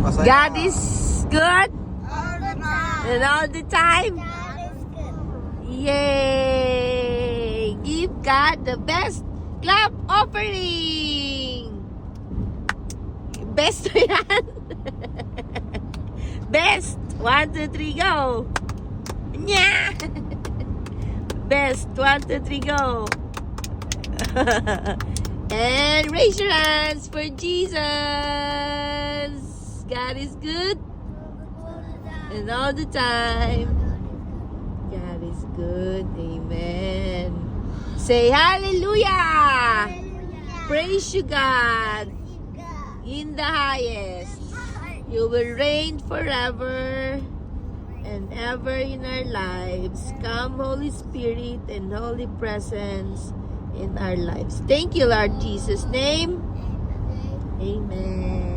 Masaya. God is good All the time. and all the time. God is good. Yay! Give God the best clap offering! Best to yan! Best! 1, 2, 3, go! Nya! Best! 1, 2, 3, go! And raise your hands for Jesus! God is good and all the time. God is good. Amen. Say hallelujah! Praise you, God. In the highest. You will reign forever and ever in our lives. Come, Holy Spirit and Holy Presence in our lives. Thank you, Lord Jesus' name. Amen.